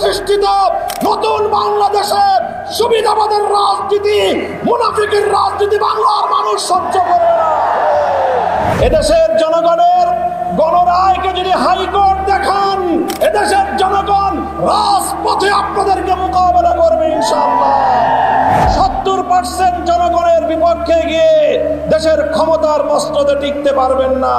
প্রতিষ্ঠিত নতুন বাংলাদেশে সুবিধাবাদের রাজনীতি, মুনাফিকের রাজনীতি বাংলার মানুষ সহ্য করবে না। এদেশের জনগণের গণরায়কে যদি হাইকোর্ট দেখান, এদেশের জনগণ রাজপথে আপনাদেরকে মোকাবেলা করবে ইনশাআল্লাহ। 70% জনগণের বিপক্ষে গিয়ে দেশের ক্ষমতার মস্তদে টিকতে পারবেন না।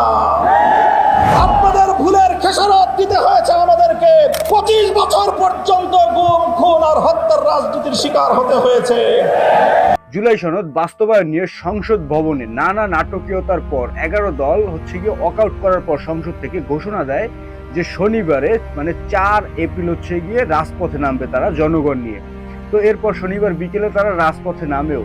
আপনাদের ভুলের খেসারত দিতে হয়েছে আমাদেরকে। 25 বছর পর্যন্ত গুম, খুন আর হত্যার রাজনীতির শিকার হতে হয়েছে। জুলাই সনদ বাস্তবায়ন নিয়ে সংসদ ভবনে নানা নাটকীয়তার পর 11 দল গিয়ে ওয়াকআউট করার পর সংসদ থেকে ঘোষণা দেয় যে শনিবারে 4 এপ্রিল গিয়ে রাজপথে নামবে তারা জনগণ নিয়ে। তো এরপর শনিবার বিকেলে তারা রাজপথে নামেও।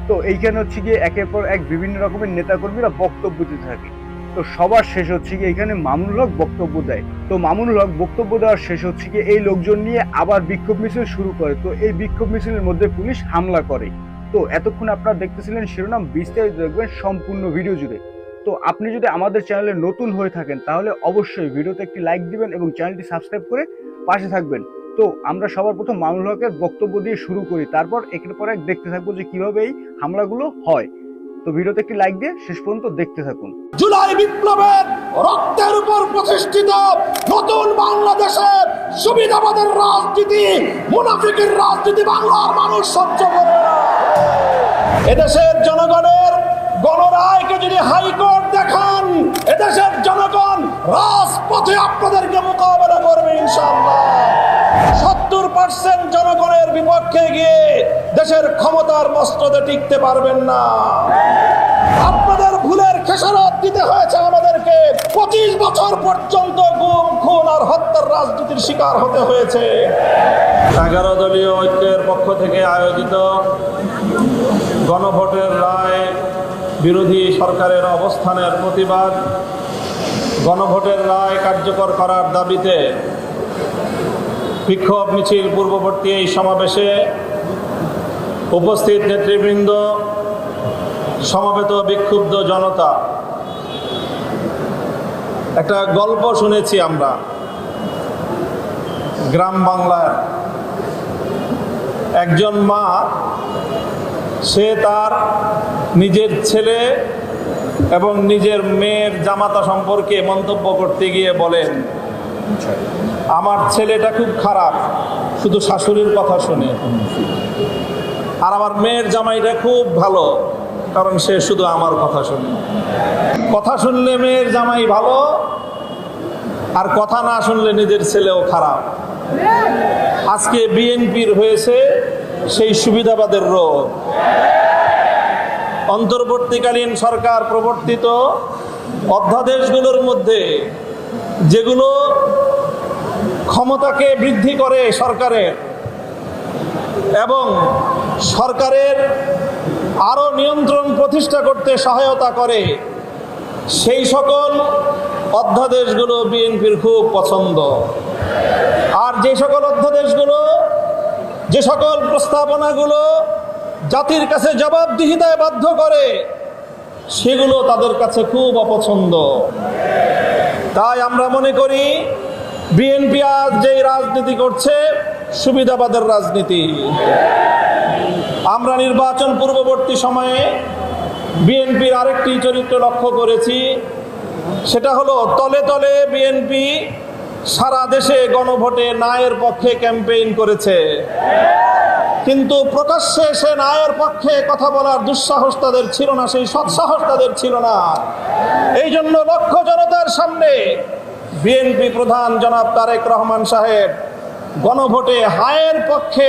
তো এইখানে গিয়ে একের পর এক বিভিন্ন রকমের নেতাকর্মীরা বক্তব্য দিতে থাকে। তো সবার শেষ গিয়ে এখানে মামুনুল হক বক্তব্য দেয়। তো মামুনুল হক বক্তব্য দেওয়ার শেষ গিয়ে এই লোকজন নিয়ে আবার বিক্ষোভ মিছিল শুরু করে। তো এই বিক্ষোভ মিছিলের মধ্যে পুলিশ হামলা করে। তো এতক্ষণ আপনারা দেখতেছিলেন শিরোনাম, বিস্তারিত দেখবেন সম্পূর্ণ ভিডিও জুড়ে। তো আপনি যদি আমাদের চ্যানেলে নতুন হয়ে থাকেন তাহলে অবশ্যই ভিডিওতে একটি লাইক দিবেন এবং চ্যানেলটি সাবস্ক্রাইব করে পাশে থাকবেন। তো আমরা সবার প্রথম মামুনুল হকের বক্তব্য দিয়ে শুরু করি, তারপর একের পর এক দেখতে থাকবো যে কিভাবে এই হামলাগুলো হয়। তো ভিডিওতে একটি লাইক দিয়ে শেষ পর্যন্ত দেখতে থাকুন। জুলাই বিপ্লবের রক্তের উপর প্রতিষ্ঠিত নতুন বাংলাদেশের সুবিধাবাদের রাজনীতি, মুনাফিকের রাজনীতি বাংলার মানুষ সহ্য করবে না। এদেশের জনগণের গণরায়কে যদি হাইকোর্ট দেখান, এদেশের জনগণ রাজপথে আপনাদেরকে মোকাবেলা করবে ইনশাআল্লাহ। 70% জনগণের বিপক্ষে গিয়ে দেশের ক্ষমতার মস্তদে টিকতে পারবেন না। আপনাদের ভুলের খেসারত দিতে হয়েছে আমাদেরকে। 25 বছর পর্যন্ত গুম, খুন আর হত্যার রাজনীতির শিকার হতে হয়েছে। 11 দলীয় ঐক্যের পক্ষ থেকে আয়োজিত গণভোটের রায় বিরোধী সরকারের অবস্থানের প্রতিবাদ, গণভোটের রায় কার্যকর করার দাবিতে বিক্ষোভ মিছিল পূর্ববর্তী এই সমাবেশে উপস্থিত নেতৃবৃন্দ, সমবেত বিক্ষুব্ধ জনতা, একটা গল্প শুনেছি আমরা গ্রাম বাংলার। একজন মা, সে তার নিজের ছেলে এবং নিজের মেয়ের জামাতা সম্পর্কে মন্তব্য করতে গিয়ে বলেন, আমার ছেলেটা খুব খারাপ, শুধু শাশুড়ির কথা শুনে, আর আমার মেয়ের জামাইটা খুব ভালো, কারণ সে শুধু আমার কথা শুনে। কথা শুনলে মেয়ের জামাই ভালো, আর কথা না শুনলে নিজের ছেলেও খারাপ। আজকে বিএনপির হয়েছে সেই সুবিধাবাদের রোগ। অন্তর্বর্তীকালীন সরকার প্রবর্তিত অধ্যাদেশগুলোর মধ্যে যেগুলো ক্ষমতাকে বৃদ্ধি করে সরকারের এবং সরকারের আরো নিয়ন্ত্রণ প্রতিষ্ঠা করতে সহায়তা করে, সেই সকল অধ্যাদেশগুলো বিএনপির খুব পছন্দ। আর যে সকল অধ্যাদেশগুলো, যে সকল প্রস্তাবনাগুলো জাতির কাছে জবাবদিহিতায় বাধ্য করে, সেগুলো তাদের কাছে খুব অপছন্দ। তাই আমরা মনে করি বিএনপি আজ যেই রাজনীতি করছে সুবিধাবাদের রাজনীতি। আমরা নির্বাচন পূর্ববর্তী সময়ে বিএনপির আরেকটি চরিত্র লক্ষ্য করেছি, সেটা হলো তলে তলে বিএনপি সারা দেশে গণভোটে ন্যায়ের পক্ষে ক্যাম্পেইন করেছে, কিন্তু প্রকাশ্যে সে ন্যায়ের পক্ষে কথা বলার দুঃসাহস তাদের ছিল না, সেই সৎসাহস তাদের ছিল না। এই জন্য লক্ষ জনতার সামনে বিএনপি প্রধান জনাব তারেক রহমান সাহেব গণভোটে হায়ের পক্ষে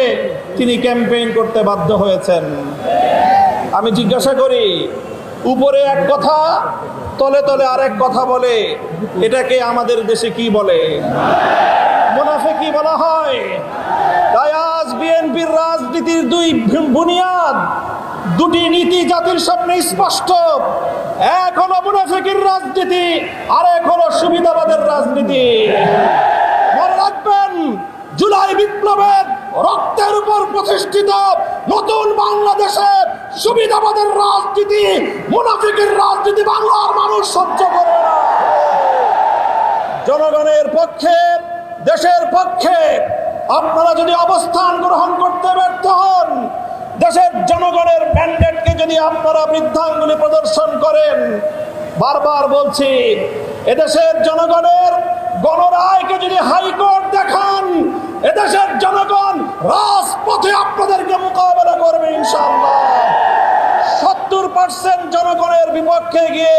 তিনি ক্যাম্পেইন করতে বাধ্য হয়েছেন। আমি জিজ্ঞাসা করি, উপরে এক কথা, তলে তলে আরেক কথা বলে, এটাকে আমাদের দেশে কি বলে? মুনাফিকি বলা হয়। তাই আজ বিএনপির রাজনীতির দুই বুনিয়াদ, দুটি নীতি জাতির সামনে স্পষ্ট। এক হলো মুনাফিকির রাজনীতি, আর এক হলো সুবিধাবাদের রাজনীতি। মনে রাখবেন, জুলাই বিপ্লবের রক্তের উপর প্রতিষ্ঠিত নতুন বাংলাদেশের সুবিধাবাদের রাজনীতি, মুনাফিকের রাজনীতি বাংলার মানুষ সহ্য করবে না। জনগণের পক্ষে, দেশের পক্ষে আপনারা যদি অবস্থান গ্রহণ করতে ব্যর্থ হন, দেশের জনগণের ম্যান্ডেটকে যদি আপনারা বৃদ্ধাঙ্গুলি প্রদর্শন করেন, বারবার বলছি, এদেশের জনগণের গণরায়কে যদি হাইকোর্ট দেখান, এদেশের জনগণ রাজপথে আপনাদেরকে মোকাবেলা করবে ইনশাআল্লাহ। 70% জনগণের বিপক্ষে গিয়ে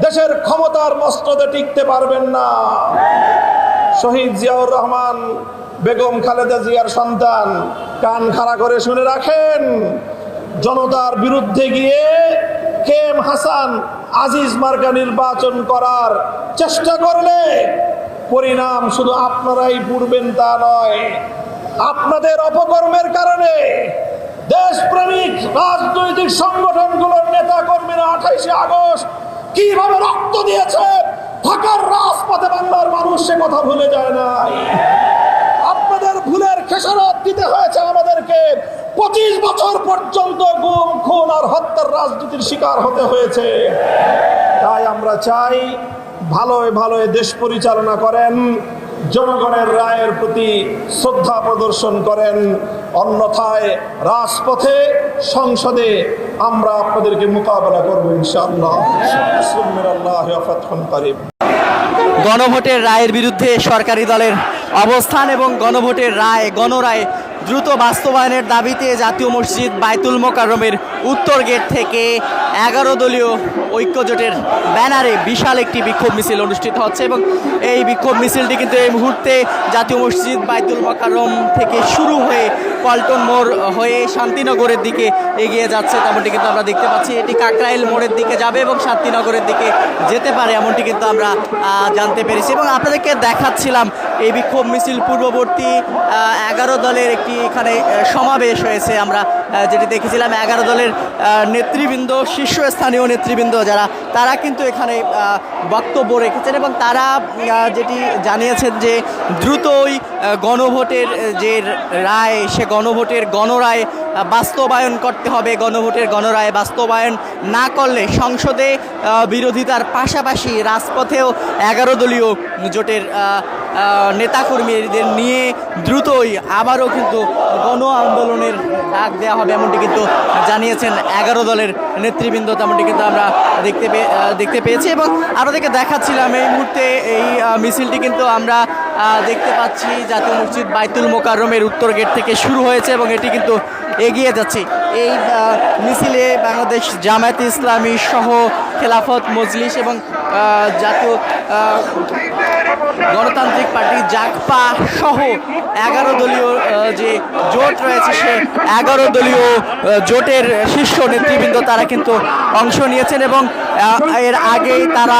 দেশের ক্ষমতার মস্তদে টিকতে পারবেন না। শহীদ জিয়াউর রহমান, বেগম খালেদা জিয়ার সন্তান, কান খাড়া করে শুনে রাখেন, জনতার বিরুদ্ধে গিয়ে কেএম হাসান আজিজ মার্কা নির্বাচন করার চেষ্টা করলে পরিণাম শুধু আপনারাই পড়বেন তা নয়, আপনাদের অপকর্মের কারণে দেশপ্রেমিক রাজনৈতিক সংগঠনগুলোর নেতা কর্মীরা 28শে আগস্ট কিভাবে রক্ত দিয়েছে ঢাকার রাজপথে বাংলার মানুষ সে কথা ভুলে যায় নাই। আপনাদের ভুলের খেসারত দিতে হয়েছে আমাদেরকে। 25 বছর পর্যন্ত গুম, খুন আর হত্যার রাজনীতির শিকার হতে হয়েছে। তাই আমরা চাই ভালোয় ভালোয় দেশ পরিচালনা করেন, জনগণের রায়ের প্রতি শ্রদ্ধা প্রদর্শন করেন, অন্যথায় রাজপথে সংসদে আমরা আপনাদেরকে মোকাবেলা করবো ইনশাআল্লাহ। গণভোটের রায়ের বিরুদ্ধে সরকারি দলের অবস্থান এবং গণভোটের গণরায় দ্রুত বাস্তবায়নের দাবিতে জাতীয় মসজিদ বায়তুল মোকাররমের উত্তর গেট থেকে 11 দলীয় ঐক্যজোটের ব্যানারে বিশাল একটি বিক্ষোভ মিছিল অনুষ্ঠিত হচ্ছে এবং এই বিক্ষোভ মিছিলটি কিন্তু এই মুহূর্তে জাতীয় মসজিদ বায়তুল মোকাররম থেকে শুরু হয়ে পল্টন মোড় হয়ে শান্তিনগরের দিকে এগিয়ে যাচ্ছে, তেমনটি কিন্তু আমরা দেখতে পাচ্ছি। এটি কাকরাইল মোড়ের দিকে যাবে এবং শান্তিনগরের দিকে যেতে পারে, এমনটি কিন্তু আমরা জানতে পেরেছি এবং আপনাদেরকে দেখাচ্ছিলাম এই বিক্ষোভ মিছিল পূর্ববর্তী 11 দলের একটি এখানে সমাবেশ হয়েছে। আমরা যেটি দেখেছিলাম 11 দলের নেতৃবৃন্দ, শীর্ষস্থানীয় নেতৃবৃন্দ যারা, তারা কিন্তু এখানে বক্তব্য রেখেছেন এবং তারা যেটি জানিয়েছেন যে দ্রুতই গণভোটের যে রায়, সে গণভোটের গণরায় বাস্তবায়ন করতে হবে। গণভোটের গণরায় বাস্তবায়ন না করলে সংসদে বিরোধিতার পাশাপাশি রাজপথেও 11 দলীয় জোটের নেতাকর্মীদের নিয়ে দ্রুতই আবারও কিন্তু গণ আন্দোলনের ডাক দেওয়া হবে, এমনটি কিন্তু জানিয়েছেন 11 দলের নেতৃবৃন্দ, তেমনটি কিন্তু আমরা দেখতে পেয়েছি এবং আপনাদেরকে দেখাচ্ছিলাম এই মুহূর্তে এই মিছিলটি কিন্তু আমরা দেখতে পাচ্ছি জাতীয় মসজিদ বায়তুল মোকাররমের উত্তর গেট থেকে শুরু হয়েছে এবং এটি কিন্তু এগিয়ে যাচ্ছে। এই মিছিলে বাংলাদেশ জামায়াতে ইসলামী সহ খেলাফত মজলিস এবং জাতীয় গণতান্ত্রিক পার্টি জাগপা সহ 11 দলীয় যে জোট রয়েছে, সে 11 দলীয় জোটের শীর্ষ নেতৃবৃন্দ তারা কিন্তু অংশ নিয়েছেন এবং এর আগেই তারা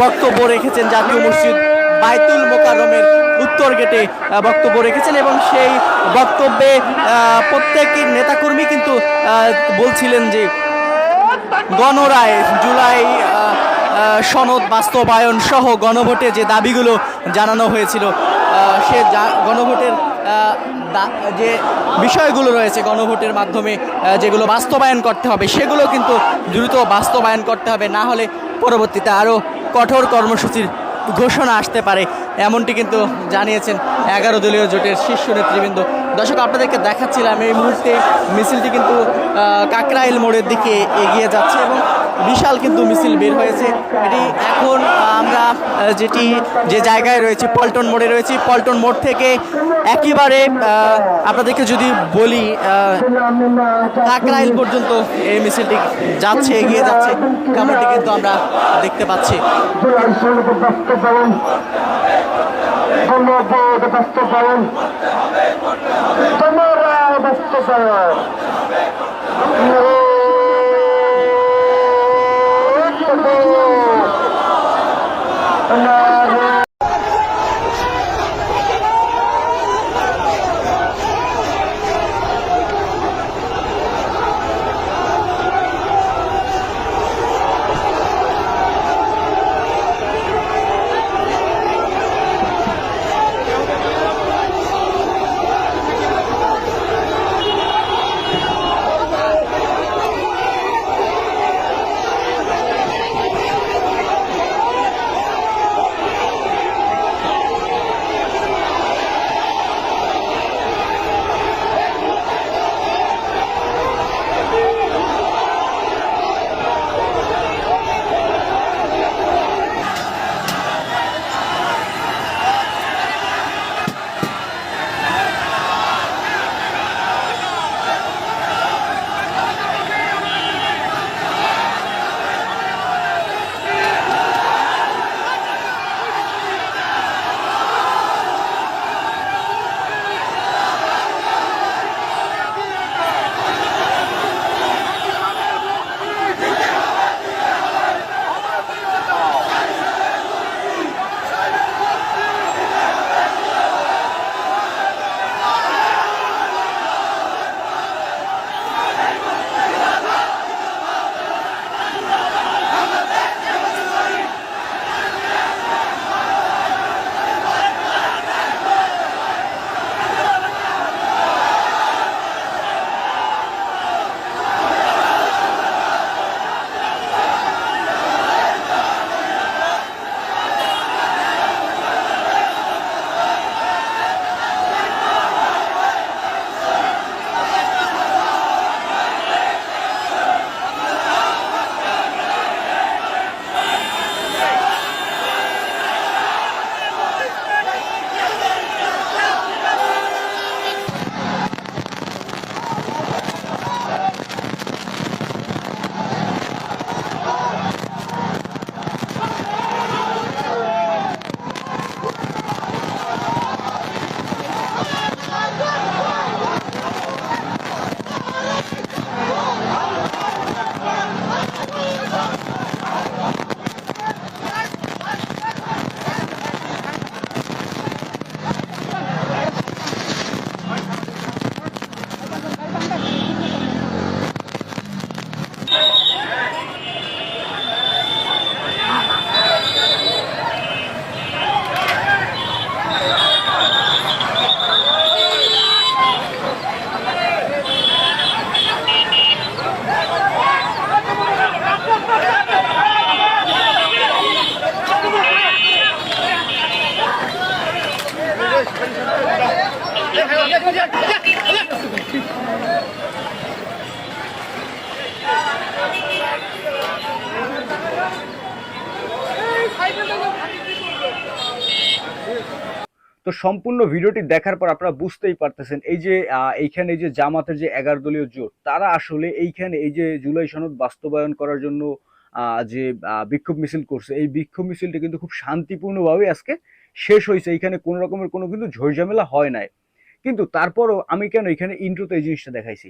বক্তব্য রেখেছেন জাতীয় মসজিদ বায়তুল মোকাররমের উত্তর গেটে বক্তব্য রেখেছেন এবং সেই বক্তব্যে প্রত্যেক নেতাকর্মী কিন্তু বলছিলেন যে গণরায়, জুলাই সনদ বাস্তবায়ন সহ গণভোটে যে দাবিগুলো জানানো হয়েছিল, সে গণভোটের যে বিষয়গুলো রয়েছে, গণভোটের মাধ্যমে যেগুলো বাস্তবায়ন করতে হবে সেগুলো কিন্তু দ্রুত বাস্তবায়ন করতে হবে, না হলে পরবর্তীতে আরও কঠোর কর্মসূচির ঘোষণা আসতে পারে, এমনটি কিন্তু জানিয়েছেন 11 দলীয় জোটের শীর্ষ নেতৃবৃন্দ। দর্শক, আপনাদেরকে দেখাচ্ছিলাম এই মুহূর্তে মিছিলটি কিন্তু কাকরাইল মোড়ের দিকে এগিয়ে যাচ্ছে এবং বিশাল কিন্তু মিছিল বের হয়েছে। এটি এখন আমরা যে জায়গায় রয়েছে পল্টন মোড়ে রয়েছে, পল্টন মোড় থেকে একেবারে আপনাদেরকে যদি বলি কাকরাইল পর্যন্ত এই মিছিলটি যাচ্ছে, এগিয়ে যাচ্ছে, তেমনটি কিন্তু আমরা দেখতে পাচ্ছি। তো সম্পূর্ণ ভিডিওটি দেখার পর আপনারা বুঝতেই পারতেছেন এই যে এইখানে এই যে জামাতের যে 11 দলীয় জোট, তারা আসলে এইখানে এই যে জুলাই সনদ বাস্তবায়ন করার জন্য যে বিক্ষোভ মিছিল করছে, এই বিক্ষোভ মিছিলটা কিন্তু খুব শান্তিপূর্ণভাবে আজকে শেষ হয়েছে। এইখানে কোনো রকমের কোনো কিন্তু ঝড়ঝামেলা হয় নাই। কিন্তু তারপরও আমি কেন এখানে ইন্ট্রোতে এই জিনিসটা দেখাইছি,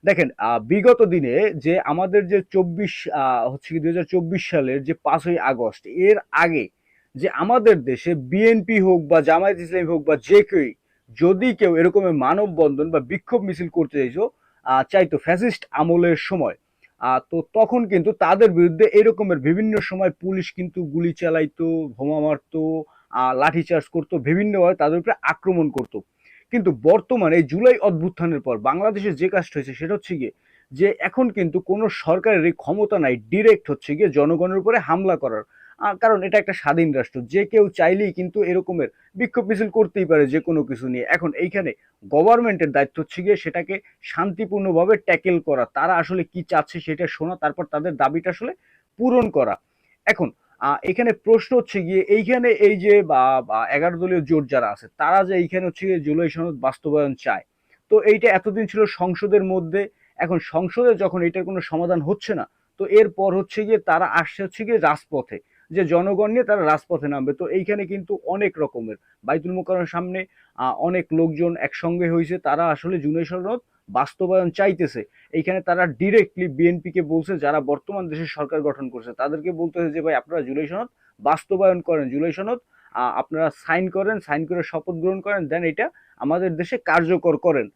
দেখেন বিগত দিনে যে আমাদের যে 2024 সালের যে 5ই আগস্ট এর আগে যে আমাদের দেশে বিএনপি হোক বা জামায়াত ইসলামী হোক বা যে কেউ যদি কেউ এরকমের মানববন্ধন বা বিক্ষোভ মিছিল করতে চাইতো ফ্যাসিস্ট আমলের সময়, তো তখন কিন্তু তাদের বিরুদ্ধে এরকমের বিভিন্ন সময় পুলিশ কিন্তু গুলি চালাইতো, বোমা মারতো, লাঠিচার্জ করতো, বিভিন্নভাবে তাদের উপরে আক্রমণ করতো। কিন্তু বর্তমানে এই জুলাই অভ্যুত্থানের পর বাংলাদেশে যে কাজটা হয়েছে সেটা হচ্ছে গিয়ে যে এখন কিন্তু কোনো সরকারের এই ক্ষমতা নাই ডিরেক্ট হচ্ছে গিয়ে জনগণের উপরে হামলা করার। কারণ এটা একটা স্বাধীন রাষ্ট্র, যে কেউ চাইলেই কিন্তু এরকমের বিক্ষোভ মিছিল করতেই পারে যে কোনো কিছু নিয়ে। এখন এইখানে গভর্নমেন্টের দায়িত্ব হচ্ছে গিয়ে সেটাকে শান্তিপূর্ণভাবে ট্যাকেল করা, তারা আসলে কি চাচ্ছে সেটা শোনা, তারপর তাদের দাবিটা আসলে পূরণ করা। এখন এখানে প্রশ্ন হচ্ছে গিয়ে এইখানে এই যে 11 দলীয় জোট যারা আছে তারা যে এইখানে হচ্ছে গিয়ে জুলাই সনদ বাস্তবায়ন চায়, তো এইটা এতদিন ছিল সংসদের মধ্যে, এখন সংসদে যখন এটার কোনো সমাধান হচ্ছে না, তো এরপর হচ্ছে গিয়ে তারা আসছে হচ্ছে গিয়ে রাজপথে, যে জনগণ নিয়ে তারা রাজপথে নামবে। তো এইখানে কিন্তু অনেক রকমের বাইতুল মোকাররমের সামনে অনেক লোকজন একসঙ্গে হয়েছে, তারা আসলে জুলাই সনদ বাস্তবায়ন চাইতেছে। এইখানে তারা ডিরেক্টলি বিএনপি কে বলছে, যারা বর্তমান দেশের সরকার গঠন করছে তাদেরকে বলতেছে যে ভাই আপনারা জুলাই সনদ বাস্তবায়ন করেন, জুলাই সনদ আপনারা সাইন করেন, সাইন করে শপথ গ্রহণ করেন, দেন এটা আমাদের দেশে কার্যকর করেন।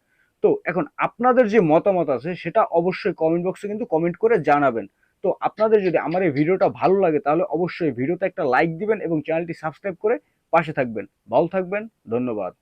তো এখন আপনাদের যে মতামত আছে সেটা অবশ্যই কমেন্ট বক্সে কিন্তু কমেন্ট করে জানাবেন। তো আপনাদের যদি আমার এই ভিডিওটা ভালো লাগে তাহলে অবশ্যই ভিডিওতে একটা লাইক দিবেন এবং চ্যানেলটি সাবস্ক্রাইব করে পাশে থাকবেন। ভালো থাকবেন, ধন্যবাদ।